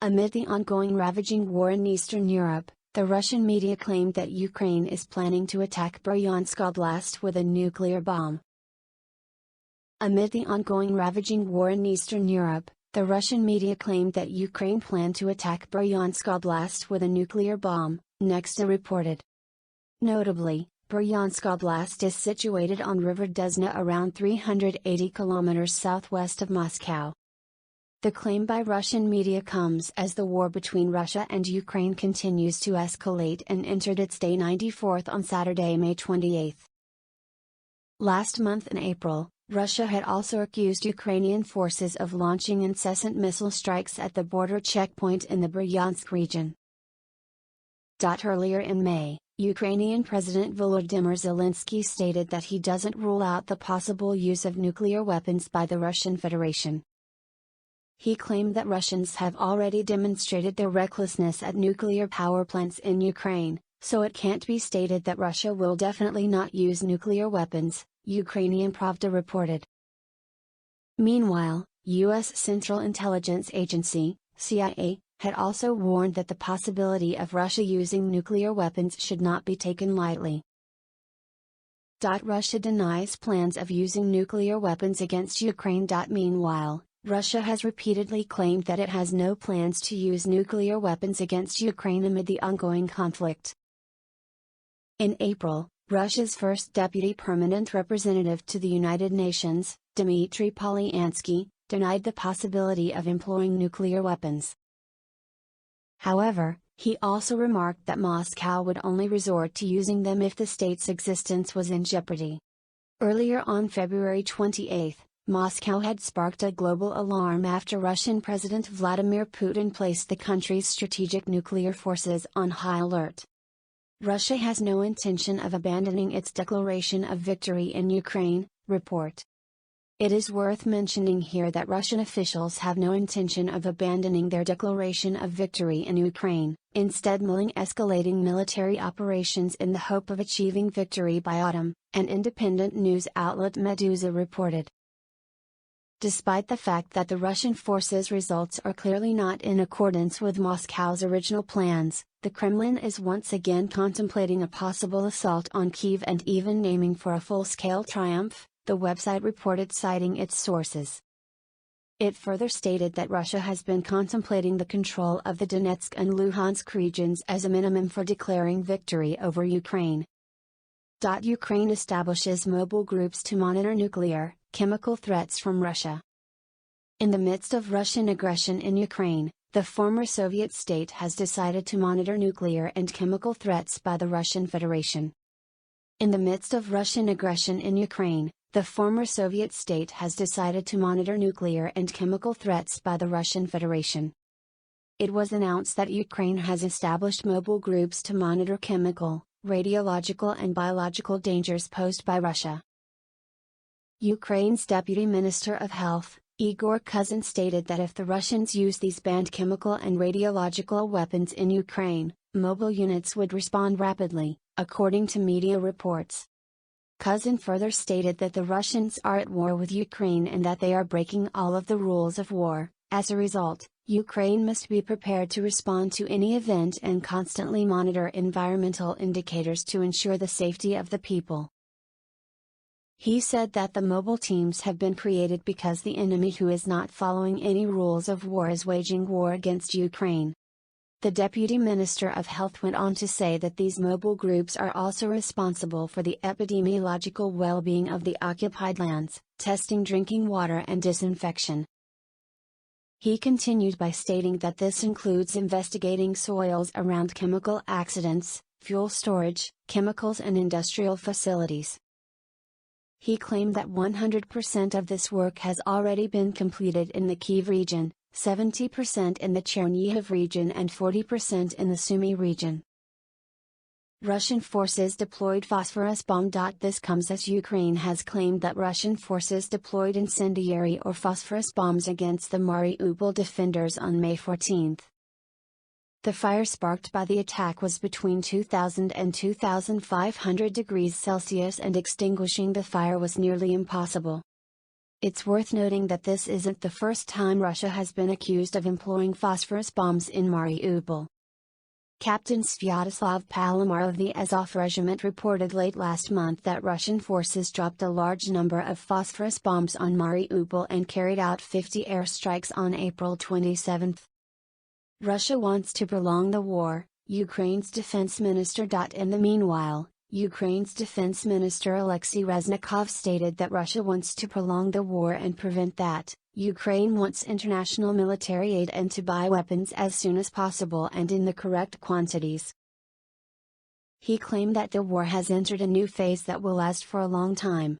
Amid the ongoing ravaging war in Eastern Europe, the Russian media claimed that Ukraine is planning to attack Bryansk Oblast with a nuclear bomb. Amid the ongoing ravaging war in Eastern Europe, the Russian media claimed that Ukraine planned to attack Bryansk Oblast with a nuclear bomb, Nexta reported. Notably, Bryansk Oblast is situated on River Desna around 380 kilometers southwest of Moscow. The claim by Russian media comes as the war between Russia and Ukraine continues to escalate and entered its day 94th on Saturday, May 28. Last month in April, Russia had also accused Ukrainian forces of launching incessant missile strikes at the border checkpoint in the Bryansk region. Earlier in May, Ukrainian President Volodymyr Zelensky stated that he doesn't rule out the possible use of nuclear weapons by the Russian Federation. He claimed that Russians have already demonstrated their recklessness at nuclear power plants in Ukraine, so it can't be stated that Russia will definitely not use nuclear weapons, Ukrainian Pravda reported. Meanwhile, U.S. Central Intelligence Agency, CIA, had also warned that the possibility of Russia using nuclear weapons should not be taken lightly. Russia denies plans of using nuclear weapons against Ukraine. Meanwhile, Russia has repeatedly claimed that it has no plans to use nuclear weapons against Ukraine amid the ongoing conflict. In April, Russia's first deputy permanent representative to the United Nations, Dmitry Polyansky, denied the possibility of employing nuclear weapons. However, he also remarked that Moscow would only resort to using them if the state's existence was in jeopardy. Earlier on February 28, Moscow had sparked a global alarm after Russian President Vladimir Putin placed the country's strategic nuclear forces on high alert. Russia has no intention of abandoning its declaration of victory in Ukraine, report. It is worth mentioning here that Russian officials have no intention of abandoning their declaration of victory in Ukraine, instead escalating military operations in the hope of achieving victory by autumn, an independent news outlet Meduza reported. Despite the fact that the Russian forces' results are clearly not in accordance with Moscow's original plans, the Kremlin is once again contemplating a possible assault on Kyiv and even aiming for a full-scale triumph, the website reported citing its sources. It further stated that Russia has been contemplating the control of the Donetsk and Luhansk regions as a minimum for declaring victory over Ukraine. Ukraine establishes mobile groups to monitor nuclear, chemical threats from Russia. In the midst of Russian aggression in Ukraine, the former Soviet state has decided to monitor nuclear and chemical threats by the Russian Federation. In the midst of Russian aggression in Ukraine, the former Soviet state has decided to monitor nuclear and chemical threats by the Russian Federation. It was announced that Ukraine has established mobile groups to monitor chemical, radiological and biological dangers posed by Russia. Ukraine's Deputy Minister of Health, Igor Kuzin stated that if the Russians use these banned chemical and radiological weapons in Ukraine, mobile units would respond rapidly, according to media reports. Kuzin further stated that the Russians are at war with Ukraine and that they are breaking all of the rules of war. As a result, Ukraine must be prepared to respond to any event and constantly monitor environmental indicators to ensure the safety of the people. He said that the mobile teams have been created because the enemy who is not following any rules of war is waging war against Ukraine. The Deputy Minister of Health went on to say that these mobile groups are also responsible for the epidemiological well-being of the occupied lands, testing drinking water and disinfection. He continued by stating that this includes investigating soils around chemical accidents, fuel storage, chemicals and industrial facilities. He claimed that 100% of this work has already been completed in the Kyiv region, 70% in the Chernihiv region and 40% in the Sumy region. Russian forces deployed phosphorus bomb. This comes as Ukraine has claimed that Russian forces deployed incendiary or phosphorus bombs against the Mariupol defenders on May 14. The fire sparked by the attack was between 2,000 and 2,500 degrees Celsius and extinguishing the fire was nearly impossible. It's worth noting that this isn't the first time Russia has been accused of employing phosphorus bombs in Mariupol. Captain Sviatoslav Palomar of the Azov Regiment reported late last month that Russian forces dropped a large number of phosphorus bombs on Mariupol and carried out 50 airstrikes on April 27. Russia wants to prolong the war, Ukraine's defense minister. In the meanwhile, Ukraine's defense minister Alexei Reznikov stated that Russia wants to prolong the war and prevent that. Ukraine wants international military aid and to buy weapons as soon as possible and in the correct quantities. He claimed that the war has entered a new phase that will last for a long time.